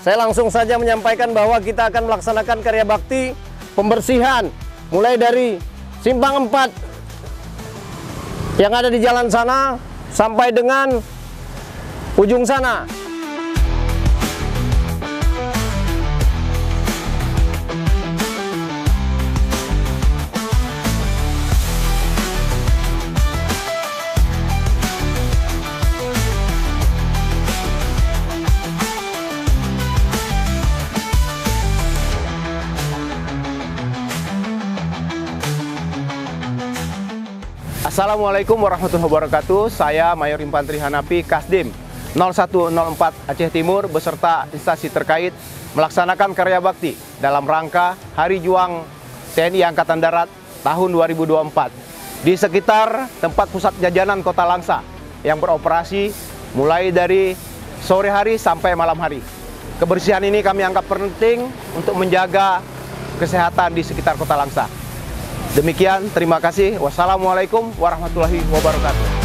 saya langsung saja menyampaikan bahwa kita akan melaksanakan karya bakti pembersihan mulai dari simpang 4 yang ada di jalan sana sampai dengan ujung sana. Assalamualaikum warahmatullahi wabarakatuh. Saya Mayor Infantri Hanafi Kasdim 0104 Aceh Timur beserta instansi terkait melaksanakan karya bakti dalam rangka Hari Juang TNI Angkatan Darat tahun 2024 di sekitar tempat pusat jajanan Kota Langsa yang beroperasi mulai dari sore hari sampai malam hari. Kebersihan ini kami anggap penting untuk menjaga kesehatan di sekitar Kota Langsa. Demikian, terima kasih. Wassalamualaikum warahmatullahi wabarakatuh.